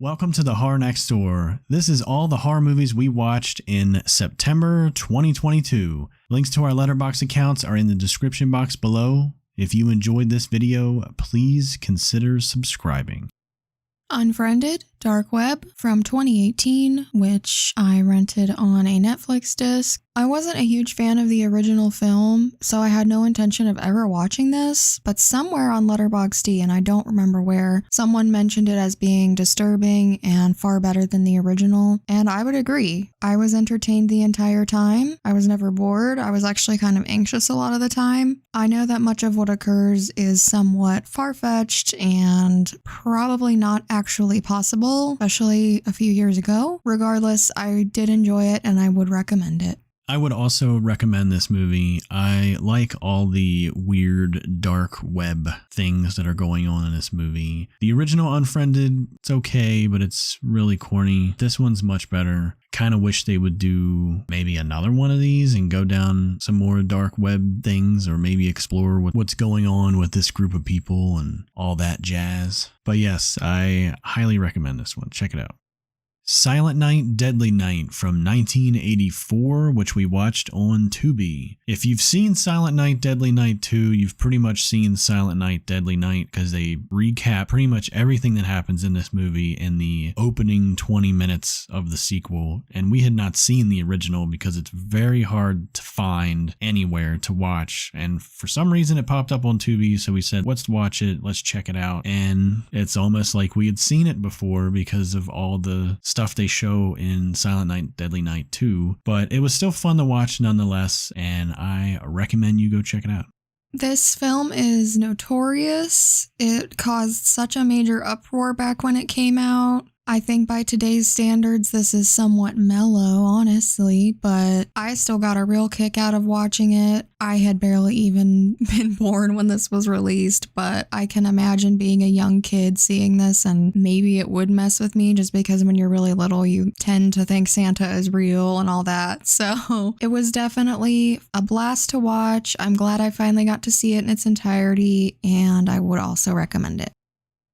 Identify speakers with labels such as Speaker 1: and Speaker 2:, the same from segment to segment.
Speaker 1: Welcome to the Horror Next Door. This is all the horror movies we watched in September 2022. Links to our Letterboxd accounts are in the description box below. If you enjoyed this video, please consider subscribing.
Speaker 2: Unfriended, Dark Web from 2018, which I rented on a Netflix disc. I wasn't a huge fan of the original film, so I had no intention of ever watching this, but somewhere on Letterboxd, and I don't remember where, someone mentioned it as being disturbing and far better than the original, and I would agree. I was entertained the entire time. I was never bored. I was actually kind of anxious a lot of the time. I know that much of what occurs is somewhat far-fetched and probably not actually possible, especially a few years ago. Regardless, I did enjoy it and I would recommend it.
Speaker 1: I would also recommend this movie. I like all the weird dark web things that are going on in this movie. The original Unfriended, it's okay, but it's really corny. This one's much better. Kind of wish they would do maybe another one of these and go down some more dark web things, or maybe explore what's going on with this group of people and all that jazz. But yes, I highly recommend this one. Check it out. Silent Night, Deadly Night from 1984, which we watched on Tubi. If you've seen Silent Night, Deadly Night 2, you've pretty much seen Silent Night, Deadly Night, because they recap pretty much everything that happens in this movie in the opening 20 minutes of the sequel. And we had not seen the original because it's very hard to find anywhere to watch. And for some reason it popped up on Tubi, so we said, let's watch it, let's check it out. And it's almost like we had seen it before because of all the stuff they show in Silent Night, Deadly Night 2, but it was still fun to watch nonetheless, and I recommend you go check it out.
Speaker 2: This film is notorious. It caused such a major uproar back when it came out. I think by today's standards, this is somewhat mellow, honestly, but I still got a real kick out of watching it. I had barely even been born when this was released, but I can imagine being a young kid seeing this, and maybe it would mess with me just because when you're really little, you tend to think Santa is real and all that. So it was definitely a blast to watch. I'm glad I finally got to see it in its entirety, and I would also recommend it.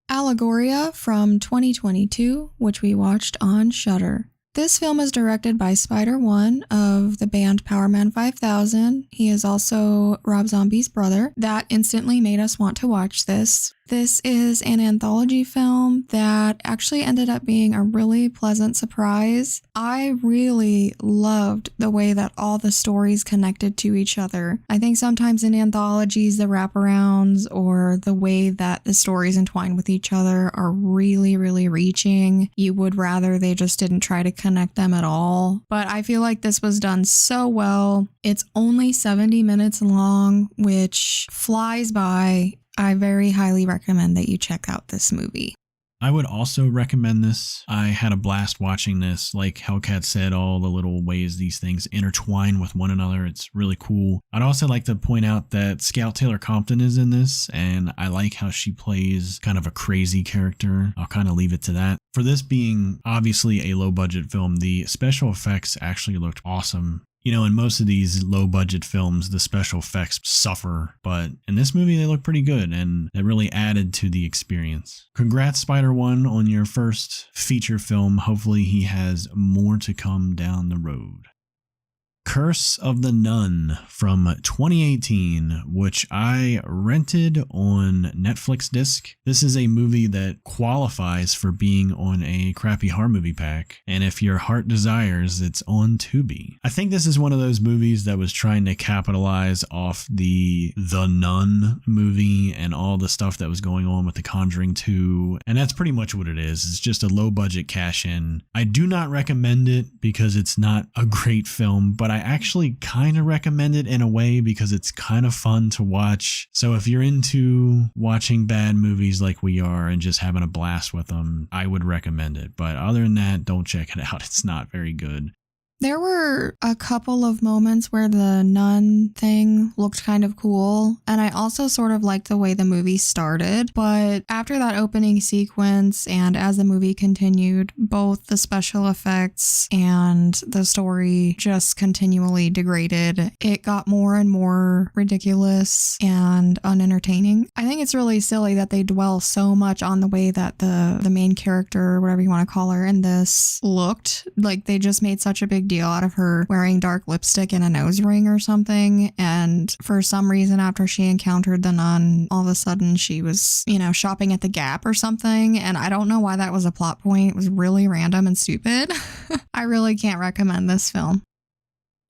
Speaker 2: Allegoria from 2022, which we watched on Shudder. This film is directed by Spider-One of the band Powerman 5000. He is also Rob Zombie's brother. That instantly made us want to watch this. This is an anthology film that actually ended up being a really pleasant surprise. I really loved the way that all the stories connected to each other. I think sometimes in anthologies, the wraparounds or the way that the stories entwine with each other are really, really reaching. You would rather they just didn't try to connect them at all. But I feel like this was done so well. It's only 70 minutes long, which flies by. I very highly recommend that you check out this movie.
Speaker 1: I would also recommend this. I had a blast watching this. Like Hellcat said, all the little ways these things intertwine with one another. It's really cool. I'd also like to point out that Scout Taylor Compton is in this, and I like how she plays kind of a crazy character. I'll kind of leave it to that. For this being obviously a low budget film, the special effects actually looked awesome. You know, in most of these low budget films, the special effects suffer, but in this movie, they look pretty good, and it really added to the experience. Congrats, Spider-One, on your first feature film. Hopefully he has more to come down the road. Curse of the Nun from 2018, which I rented on Netflix disc. This is a movie that qualifies for being on a crappy horror movie pack, and if your heart desires, it's on Tubi. I think this is one of those movies that was trying to capitalize off the Nun movie and all the stuff that was going on with The Conjuring 2, and that's pretty much what it is. It's just a low budget cash in. I do not recommend it because it's not a great film, but I actually kind of recommend it in a way because it's kind of fun to watch. So if you're into watching bad movies like we are and just having a blast with them, I would recommend it. But other than that, don't check it out. It's not very good.
Speaker 2: There were a couple of moments where the nun thing looked kind of cool, and I also sort of liked the way the movie started, but after that opening sequence and as the movie continued, both the special effects and the story just continually degraded. It got more and more ridiculous and unentertaining. I think it's really silly that they dwell so much on the way that the main character, whatever you want to call her, in this looked. Like, they just made such a big deal out of her wearing dark lipstick and a nose ring or something, and for some reason after she encountered the nun, all of a sudden she was, shopping at the Gap or something, and I don't know why that was a plot point. It was really random and stupid. I really can't recommend this film.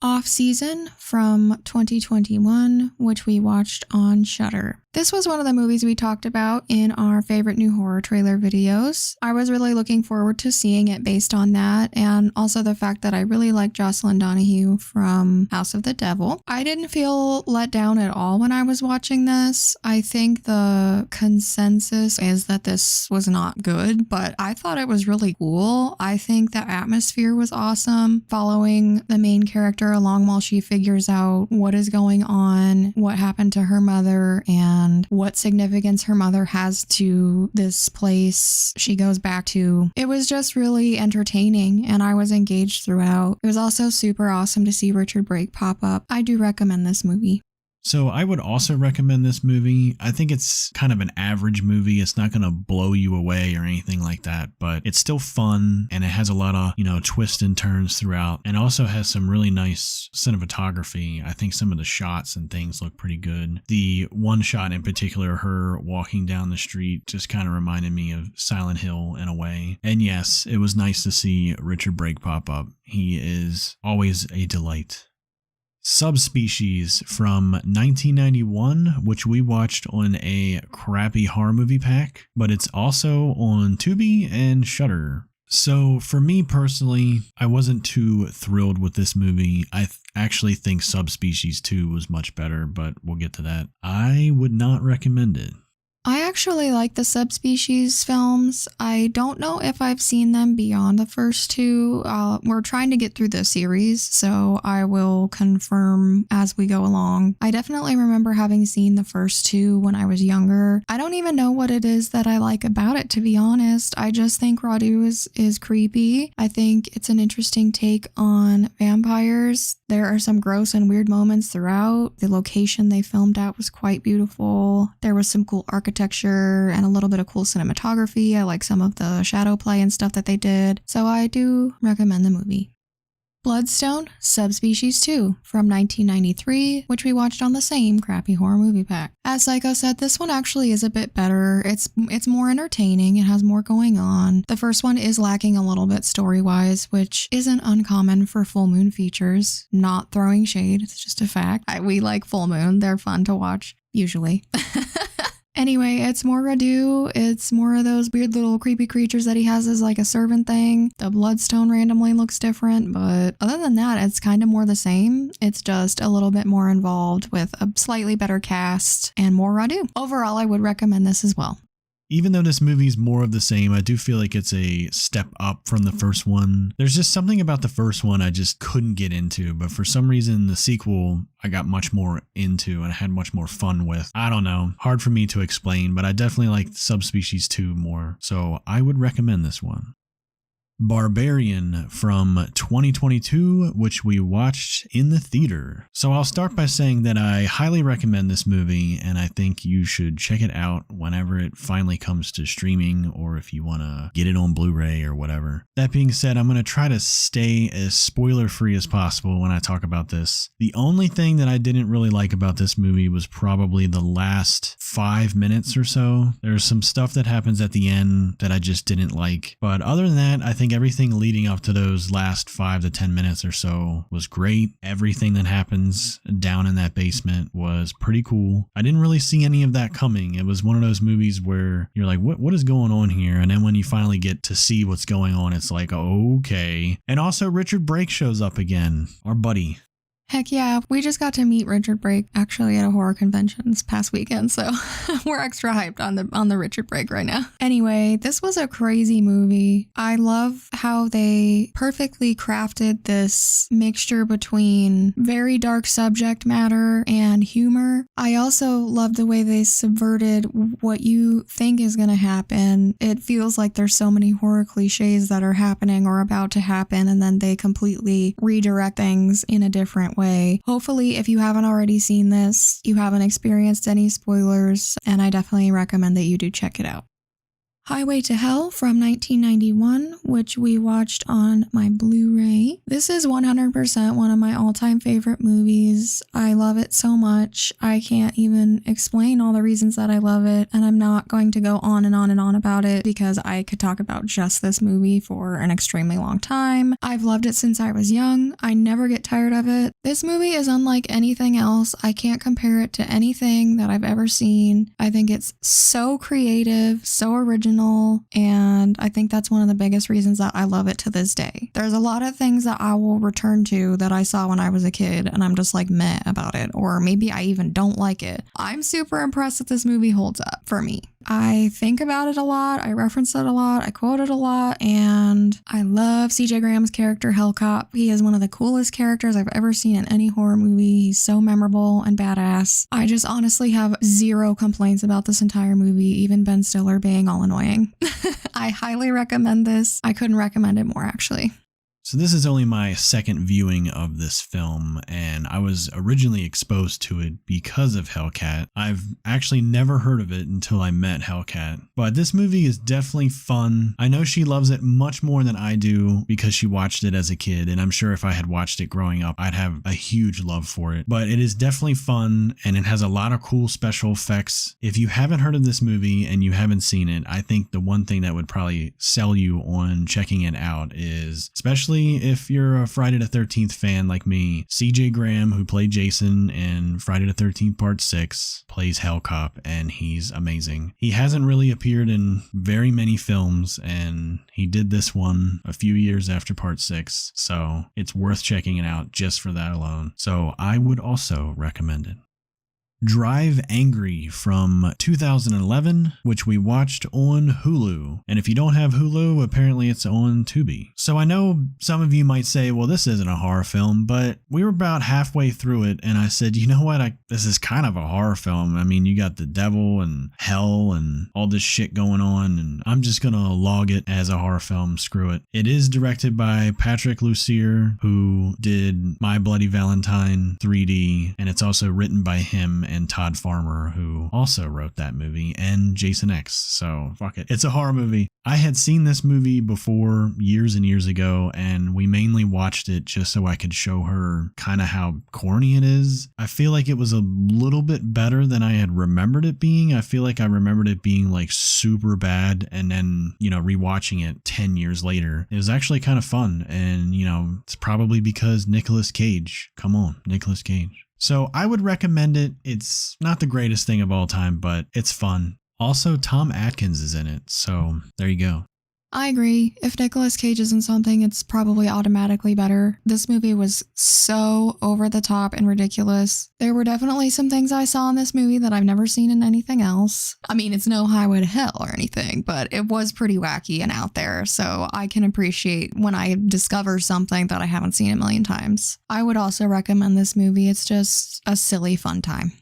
Speaker 2: Offseason from 2021, which we watched on Shudder. This was one of the movies we talked about in our favorite new horror trailer videos. I was really looking forward to seeing it based on that, and also the fact that I really like Jocelyn Donahue from House of the Devil. I didn't feel let down at all when I was watching this. I think the consensus is that this was not good, but I thought it was really cool. I think the atmosphere was awesome, following the main character along while she figures out what is going on, what happened to her mother, and what significance her mother has to this place she goes back to. It was just really entertaining, and I was engaged throughout. It was also super awesome to see Richard Brake pop up. I do recommend this movie.
Speaker 1: So I would also recommend this movie. I think it's kind of an average movie. It's not going to blow you away or anything like that, but it's still fun, and it has a lot of, twists and turns throughout, and also has some really nice cinematography. I think some of the shots and things look pretty good. The one shot in particular, her walking down the street, just kind of reminded me of Silent Hill in a way. And yes, it was nice to see Richard Brake pop up. He is always a delight. Subspecies from 1991, which we watched on a crappy horror movie pack, but it's also on Tubi and Shudder. So for me personally, I wasn't too thrilled with this movie. I actually think Subspecies 2 was much better, but we'll get to that. I would not recommend it.
Speaker 2: I actually like the Subspecies films. I don't know if I've seen them beyond the first two. We're trying to get through the series, so I will confirm as we go along. I definitely remember having seen the first two when I was younger. I don't even know what it is that I like about it, to be honest. I just think Radu is creepy. I think it's an interesting take on vampires. There are some gross and weird moments throughout. The location they filmed at was quite beautiful. There was some cool architecture and a little bit of cool cinematography. I like some of the shadow play and stuff that they did. So I do recommend the movie. Bloodstone, Subspecies II from 1993, which we watched on the same crappy horror movie pack. As Psycho said, this one actually is a bit better. It's more entertaining. It has more going on. The first one is lacking a little bit story-wise, which isn't uncommon for full moon features. Not throwing shade, it's just a fact. We like full moon. They're fun to watch, usually. Anyway, it's more Radu. It's more of those weird little creepy creatures that he has as like a servant thing. The Bloodstone randomly looks different, but other than that, it's kind of more the same. It's just a little bit more involved with a slightly better cast and more Radu. Overall, I would recommend this as well.
Speaker 1: Even though this movie's more of the same, I do feel like it's a step up from the first one. There's just something about the first one I just couldn't get into, but for some reason the sequel I got much more into and I had much more fun with. I don't know, hard for me to explain, but I definitely like Subspecies 2 more, so I would recommend this one. Barbarian from 2022, which we watched in the theater. So I'll start by saying that I highly recommend this movie, and I think you should check it out whenever it finally comes to streaming, or if you want to get it on Blu-ray or whatever. That being said, I'm going to try to stay as spoiler-free as possible when I talk about this. The only thing that I didn't really like about this movie was probably the last 5 minutes or so. There's some stuff that happens at the end that I just didn't like, but other than that, I think everything leading up to those last 5 to 10 minutes or so was great. Everything that happens down in that basement was pretty cool. I didn't really see any of that coming. It was one of those movies where you're like, what is going on here? And then when you finally get to see what's going on, it's like, okay. And also Richard Brake shows up again, our buddy.
Speaker 2: Heck yeah, we just got to meet Richard Brake actually at a horror convention this past weekend, so we're extra hyped on the Richard Brake right now. Anyway, this was a crazy movie. I love how they perfectly crafted this mixture between very dark subject matter and humor. I also love the way they subverted what you think is going to happen. It feels like there's so many horror cliches that are happening or about to happen, and then they completely redirect things in a different way. Hopefully, if you haven't already seen this, you haven't experienced any spoilers, and I definitely recommend that you do check it out. Highway to Hell from 1991, which we watched on my Blu-ray. This is 100% one of my all-time favorite movies. I love it so much. I can't even explain all the reasons that I love it, and I'm not going to go on and on and on about it because I could talk about just this movie for an extremely long time. I've loved it since I was young. I never get tired of it. This movie is unlike anything else. I can't compare it to anything that I've ever seen. I think it's so creative, so original, and I think that's one of the biggest reasons that I love it to this day. There's a lot of things that I will return to that I saw when I was a kid and I'm just like meh about it, or maybe I even don't like it. I'm super impressed that this movie holds up for me. I think about it a lot, I reference it a lot, I quote it a lot, and I love CJ Graham's character Hellcat. He is one of the coolest characters I've ever seen in any horror movie. He's so memorable and badass. I just honestly have zero complaints about this entire movie, even Ben Stiller being all annoying. I highly recommend this. I couldn't recommend it more, actually.
Speaker 1: So this is only my second viewing of this film, and I was originally exposed to it because of Hellcat. I've actually never heard of it until I met Hellcat, but this movie is definitely fun. I know she loves it much more than I do because she watched it as a kid, and I'm sure if I had watched it growing up, I'd have a huge love for it. But it is definitely fun, and it has a lot of cool special effects. If you haven't heard of this movie and you haven't seen it, I think the one thing that would probably sell you on checking it out is, especially if you're a Friday the 13th fan like me, CJ Graham, who played Jason in Friday the 13th Part 6, plays Hellcop, and he's amazing. He hasn't really appeared in very many films, and he did this one a few years after Part 6, so it's worth checking it out just for that alone. So I would also recommend it. Drive Angry from 2011, which we watched on Hulu. And if you don't have Hulu, apparently it's on Tubi. So I know some of you might say, well, this isn't a horror film, but we were about halfway through it and I said, you know what, this is kind of a horror film. I mean, you got the devil and hell and all this shit going on, and I'm just gonna log it as a horror film, screw it. It is directed by Patrick Lussier, who did My Bloody Valentine 3D, and it's also written by him and Todd Farmer, who also wrote that movie, and Jason X. So fuck it. It's a horror movie. I had seen this movie before years and years ago, and we mainly watched it just so I could show her kind of how corny it is. I feel like it was a little bit better than I had remembered it being. I feel like I remembered it being like super bad, and then, rewatching it 10 years later, it was actually kind of fun. And, it's probably because Nicolas Cage. Come on, Nicolas Cage. So I would recommend it. It's not the greatest thing of all time, but it's fun. Also, Tom Atkins is in it, so there you go.
Speaker 2: I agree. If Nicolas Cage is in something, it's probably automatically better. This movie was so over the top and ridiculous. There were definitely some things I saw in this movie that I've never seen in anything else. I mean, it's no Highway to Hell or anything, but it was pretty wacky and out there, so I can appreciate when I discover something that I haven't seen a million times. I would also recommend this movie. It's just a silly, fun time.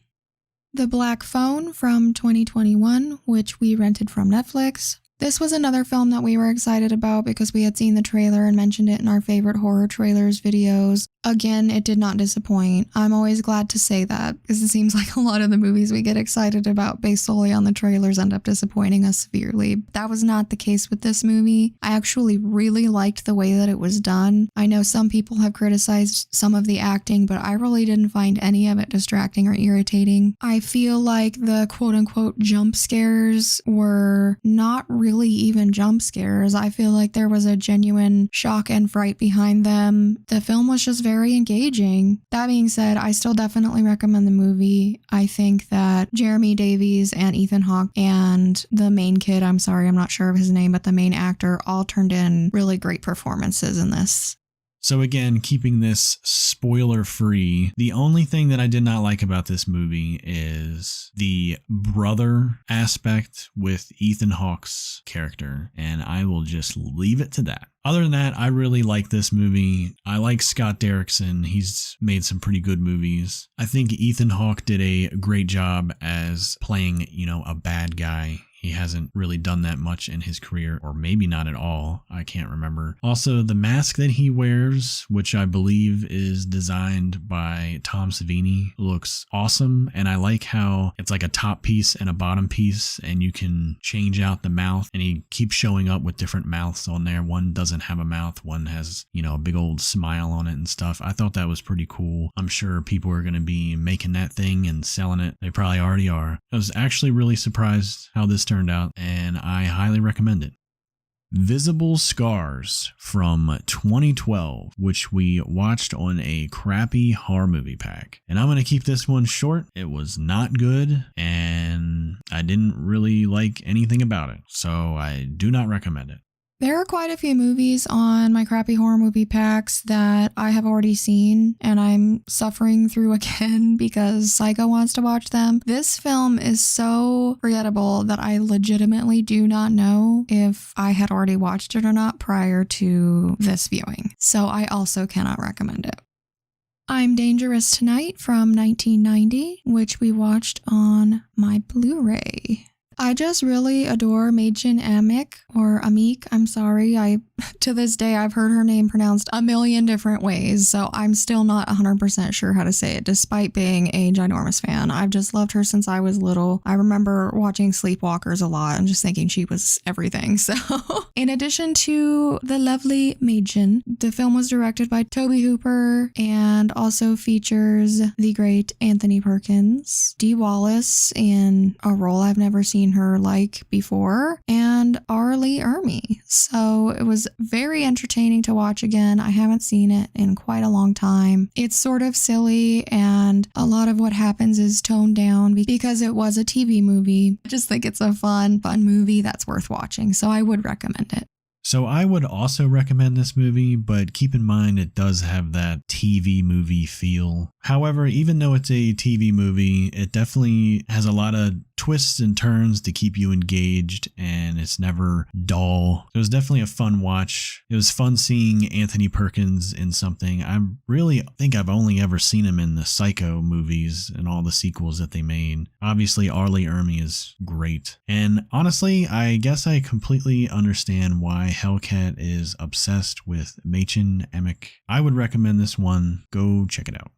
Speaker 2: The Black Phone from 2021, which we rented from Netflix. This was another film that we were excited about because we had seen the trailer and mentioned it in our favorite horror trailers videos. Again, it did not disappoint. I'm always glad to say that because it seems like a lot of the movies we get excited about based solely on the trailers end up disappointing us severely. That was not the case with this movie. I actually really liked the way that it was done. I know some people have criticized some of the acting, but I really didn't find any of it distracting or irritating. I feel like the quote-unquote jump scares were not really even jump scares. I feel like there was a genuine shock and fright behind them. The film was just very engaging. That being said, I still definitely recommend the movie. I think that Jeremy Davies and Ethan Hawke and the main kid, I'm sorry, I'm not sure of his name, but the main actor all turned in really great performances in this.
Speaker 1: So again, keeping this spoiler free, the only thing that I did not like about this movie is the brother aspect with Ethan Hawke's character, and I will just leave it to that. Other than that, I really like this movie. I like Scott Derrickson. He's made some pretty good movies. I think Ethan Hawke did a great job as playing, a bad guy. He hasn't really done that much in his career, or maybe not at all. I can't remember. Also, the mask that he wears, which I believe is designed by Tom Savini, looks awesome. And I like how it's like a top piece and a bottom piece, and you can change out the mouth, and he keeps showing up with different mouths on there. One doesn't have a mouth, one has, a big old smile on it and stuff. I thought that was pretty cool. I'm sure people are going to be making that thing and selling it. They probably already are. I was actually really surprised how this turned out, and I highly recommend it. Visible Scars from 2012, which we watched on a crappy horror movie pack. And I'm going to keep this one short. It was not good, and I didn't really like anything about it, so I do not recommend it.
Speaker 2: There are quite a few movies on my crappy horror movie packs that I have already seen and I'm suffering through again because Psycho wants to watch them. This film is so forgettable that I legitimately do not know if I had already watched it or not prior to this viewing. So I also cannot recommend it. I'm Dangerous Tonight from 1990, which we watched on my Blu-ray. I just really adore Machen Amik, or Amik, I'm sorry. To this day, I've heard her name pronounced a million different ways, so I'm still not 100% sure how to say it, despite being a ginormous fan. I've just loved her since I was little. I remember watching Sleepwalkers a lot and just thinking she was everything. So, in addition to the lovely Machen, the film was directed by Tobe Hooper and also features the great Anthony Perkins, Dee Wallace in a role I've never seen her like before, and Arlie Ermey. So it was very entertaining to watch again. I haven't seen it in quite a long time. It's sort of silly, and a lot of what happens is toned down because it was a TV movie. I just think it's a fun movie that's worth watching, so I would recommend it.
Speaker 1: So I would also recommend this movie, but keep in mind it does have that TV movie feel. However, even though it's a TV movie, it definitely has a lot of twists and turns to keep you engaged, and it's never dull. It was definitely a fun watch. It was fun seeing Anthony Perkins in something. I really think I've only ever seen him in the Psycho movies and all the sequels that they made. Obviously, Arlie Ermey is great. And honestly, I guess I completely understand why Hellcat is obsessed with Machen Amik. I would recommend this one. Go check it out.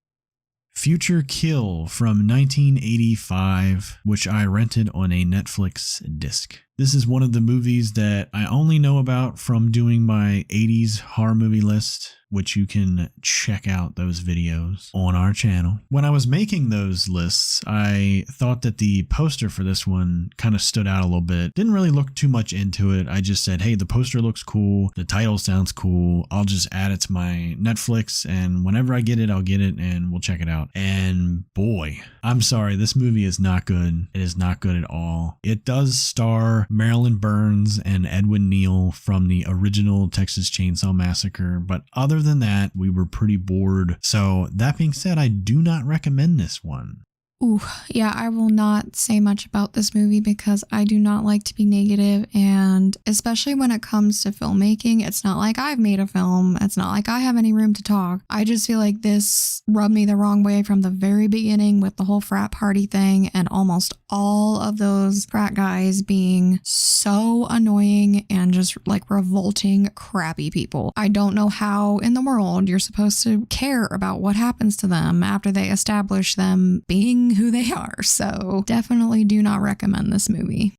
Speaker 1: Future Kill from 1985, which I rented on a Netflix disc. This is one of the movies that I only know about from doing my 80s horror movie list, which you can check out those videos on our channel. When I was making those lists, I thought that the poster for this one kind of stood out a little bit. Didn't really look too much into it. I just said, hey, the poster looks cool. The title sounds cool. I'll just add it to my Netflix, and whenever I get it, I'll get it and we'll check it out. And boy, I'm sorry, this movie is not good. It is not good at all. It does star Marilyn Burns and Edwin Neal from the original Texas Chainsaw Massacre, but other than that, we were pretty bored. So that being said, I do not recommend this one.
Speaker 2: Ooh, yeah, I will not say much about this movie because I do not like to be negative, and especially when it comes to filmmaking, it's not like I've made a film. It's not like I have any room to talk. I just feel like this rubbed me the wrong way from the very beginning with the whole frat party thing and almost all of those frat guys being so annoying and just like revolting, crappy people. I don't know how in the world you're supposed to care about what happens to them after they establish them being who they are, so definitely do not recommend this movie.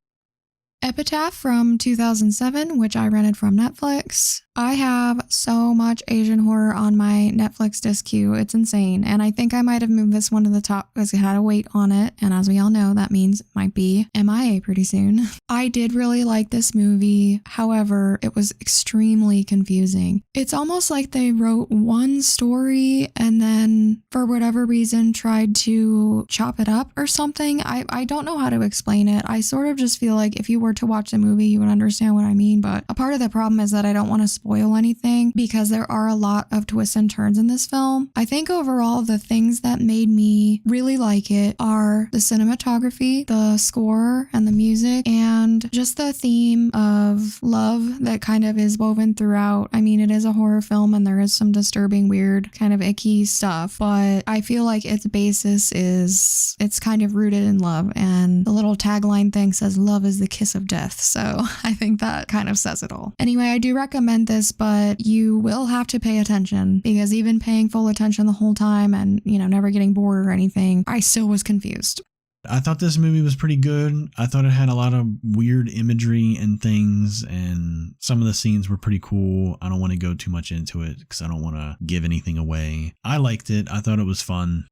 Speaker 2: Epitaph from 2007, which I rented from Netflix. I have so much Asian horror on my Netflix disc queue. It's insane. And I think I might have moved this one to the top because it had a weight on it. And as we all know, that means it might be MIA pretty soon. I did really like this movie. However, it was extremely confusing. It's almost like they wrote one story and then for whatever reason tried to chop it up or something. I don't know how to explain it. I sort of just feel like if you were to watch the movie, you would understand what I mean. But a part of the problem is that I don't want to spoil anything because there are a lot of twists and turns in this film. I think overall the things that made me really like it are the cinematography, the score, and the music, and just the theme of love that kind of is woven throughout. I mean, it is a horror film and there is some disturbing, weird, kind of icky stuff, but I feel like its basis is, it's kind of rooted in love, and the little tagline thing says love is the kiss of death, so I think that kind of says it all. Anyway, I do recommend this, but you will have to pay attention, because even paying full attention the whole time and, you know, never getting bored or anything, I still was confused.
Speaker 1: I thought this movie was pretty good. I thought it had a lot of weird imagery and things, and some of the scenes were pretty cool. I don't want to go too much into it because I don't want to give anything away. I liked it. I thought it was fun.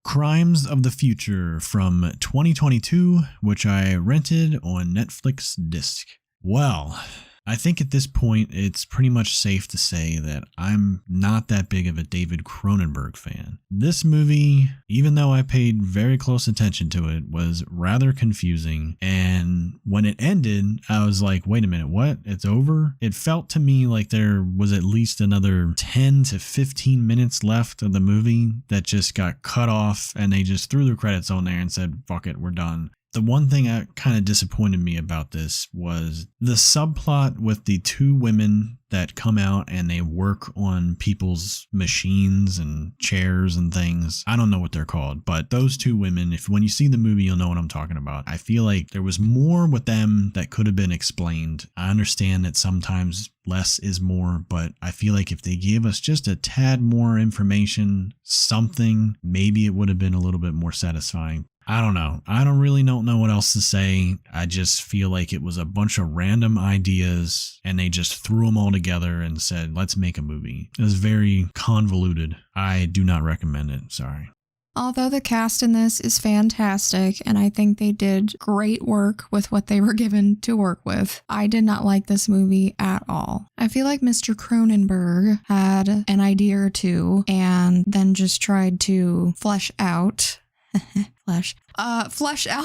Speaker 1: Crimes of the Future from 2022, which I rented on Netflix disc. Well, I think at this point it's pretty much safe to say that I'm not that big of a David Cronenberg fan. This movie, even though I paid very close attention to it, was rather confusing, and when it ended, I was like, wait a minute, what? It's over? It felt to me like there was at least another 10 to 15 minutes left of the movie that just got cut off, and they just threw the credits on there and said, fuck it, we're done. The one thing that kind of disappointed me about this was the subplot with the two women that come out and they work on people's machines and chairs and things. I don't know what they're called, but those two women, when you see the movie, you'll know what I'm talking about. I feel like there was more with them that could have been explained. I understand that sometimes less is more, but I feel like if they gave us just a tad more information, something, maybe it would have been a little bit more satisfying. I don't know. I don't know what else to say. I just feel like it was a bunch of random ideas and they just threw them all together and said, let's make a movie. It was very convoluted. I do not recommend it. Sorry.
Speaker 2: Although the cast in this is fantastic, and I think they did great work with what they were given to work with, I did not like this movie at all. I feel like Mr. Cronenberg had an idea or two and then just tried to flesh out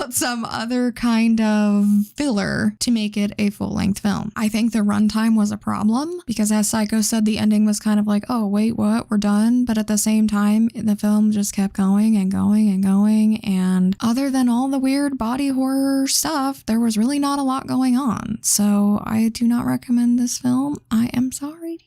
Speaker 2: some other kind of filler to make it a full-length film. I think the runtime was a problem because, as Psycho said, the ending was kind of like, oh, wait, what? We're done? But at the same time, the film just kept going and going and going, and other than all the weird body horror stuff, there was really not a lot going on. So I do not recommend this film. I am sorry.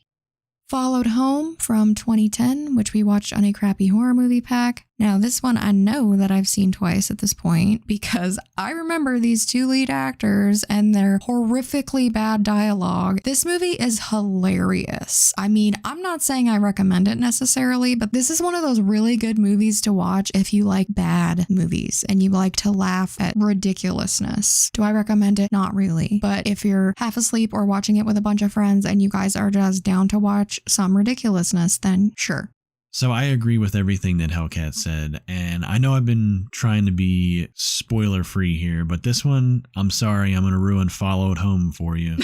Speaker 2: Followed Home from 2010, which we watched on a crappy horror movie pack. Now, this one I know that I've seen twice at this point because I remember these two lead actors and their horrifically bad dialogue. This movie is hilarious. I mean, I'm not saying I recommend it necessarily, but this is one of those really good movies to watch if you like bad movies and you like to laugh at ridiculousness. Do I recommend it? Not really. But if you're half asleep or watching it with a bunch of friends and you guys are just down to watch some ridiculousness, then sure.
Speaker 1: So I agree with everything that Hellcat said, and I know I've been trying to be spoiler free here, but this one, I'm sorry, I'm going to ruin Followed Home for you.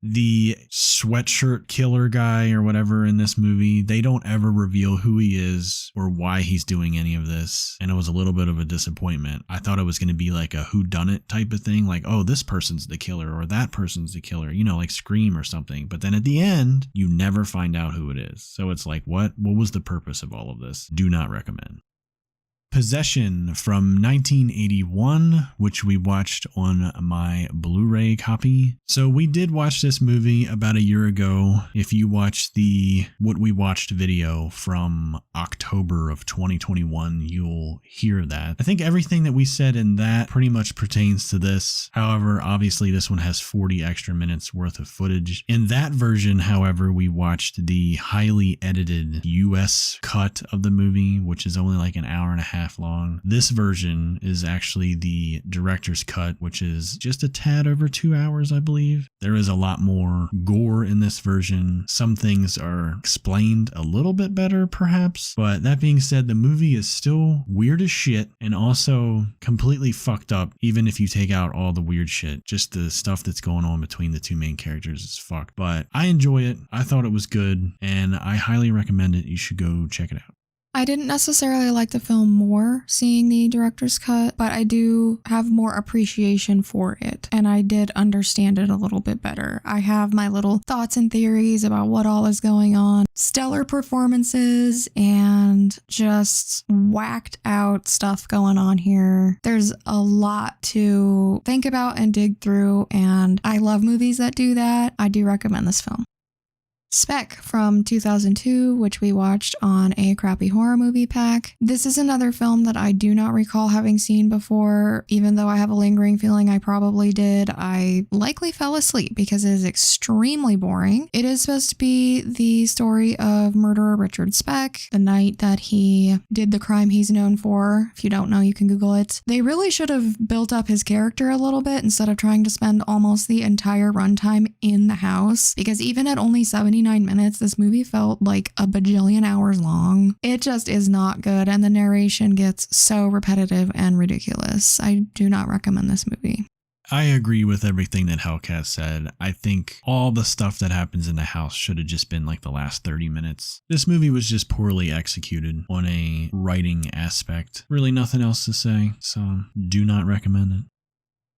Speaker 1: The sweatshirt killer guy or whatever in this movie, they don't ever reveal who he is or why he's doing any of this. And it was a little bit of a disappointment. I thought it was going to be like a whodunit type of thing. Like, oh, this person's the killer or that person's the killer, you know, like Scream or something. But then at the end, you never find out who it is. So it's like, what was the purpose of all of this? Do not recommend. Possession from 1981, which we watched on my Blu-ray copy. So we did watch this movie about a year ago. If you watch the What We Watched video from October of 2021, you'll hear that. I think everything that we said in that pretty much pertains to this. However, obviously this one has 40 extra minutes worth of footage. In that version, however, we watched the highly edited US cut of the movie, which is only like an hour and a half long. This version is actually the director's cut, which is just a tad over 2 hours, I believe. There is a lot more gore in this version. Some things are explained a little bit better, perhaps. But that being said, the movie is still weird as shit and also completely fucked up, even if you take out all the weird shit. Just the stuff that's going on between the two main characters is fucked. But I enjoy it. I thought it was good, and I highly recommend it. You should go check it out.
Speaker 2: I didn't necessarily like the film more seeing the director's cut, but I do have more appreciation for it, and I did understand it a little bit better. I have my little thoughts and theories about what all is going on. Stellar performances and just whacked out stuff going on here. There's a lot to think about and dig through, and I love movies that do that. I do recommend this film. Speck from 2002, which we watched on a crappy horror movie pack. This is another film that I do not recall having seen before, even though I have a lingering feeling I probably did. I likely fell asleep because it is extremely boring. It is supposed to be the story of murderer Richard Speck, the night that he did the crime he's known for. If you don't know, you can Google it. They really should have built up his character a little bit instead of trying to spend almost the entire runtime in the house, because even at only 79 minutes, this movie felt like a bajillion hours long. It just is not good, and the narration gets so repetitive and ridiculous. I do not recommend this movie.
Speaker 1: I agree with everything that Hellcat said. I think all the stuff that happens in the house should have just been like the last 30 minutes. This movie was just poorly executed on a writing aspect. Really nothing else to say, so do not recommend it.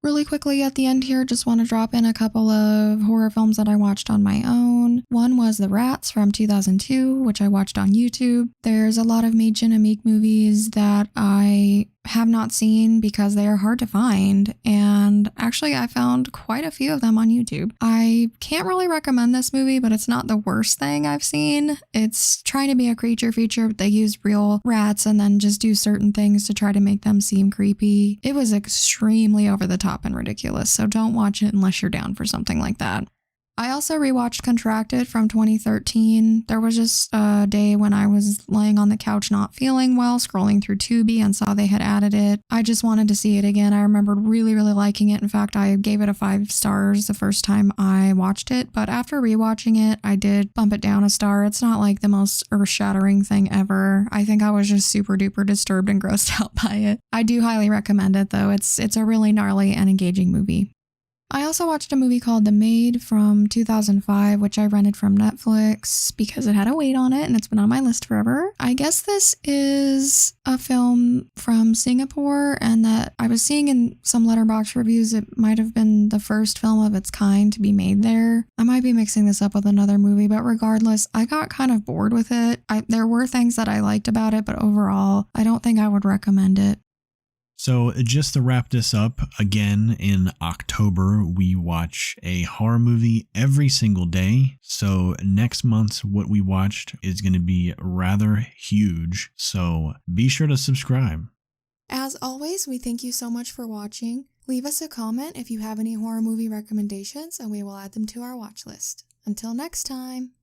Speaker 2: Really quickly at the end here, just want to drop in a couple of horror films that I watched on my own. One was The Rats from 2002, which I watched on YouTube. There's a lot of Mädchen and Meek movies that I have not seen because they are hard to find, and actually I found quite a few of them on YouTube. I can't really recommend this movie, but it's not the worst thing I've seen. It's trying to be a creature feature, but they use real rats and then just do certain things to try to make them seem creepy. It was extremely over the top and ridiculous, so don't watch it unless you're down for something like that. I also rewatched Contracted from 2013. There was just a day when I was laying on the couch not feeling well, scrolling through Tubi, and saw they had added it. I just wanted to see it again. I remembered really, really liking it. In fact, I gave it a 5 stars the first time I watched it, but after rewatching it, I did bump it down a star. It's not like the most earth-shattering thing ever. I think I was just super duper disturbed and grossed out by it. I do highly recommend it, though. It's a really gnarly and engaging movie. I also watched a movie called The Maid from 2005, which I rented from Netflix because it had a weight on it and it's been on my list forever. I guess this is a film from Singapore, and that I was seeing in some Letterboxd reviews it might have been the first film of its kind to be made there. I might be mixing this up with another movie, but regardless, I got kind of bored with it. There were things that I liked about it, but overall, I don't think I would recommend it.
Speaker 1: So just to wrap this up, again, in October, we watch a horror movie every single day. So next month's what we watched is going to be rather huge. So be sure to subscribe.
Speaker 2: As always, we thank you so much for watching. Leave us a comment if you have any horror movie recommendations, and we will add them to our watch list. Until next time.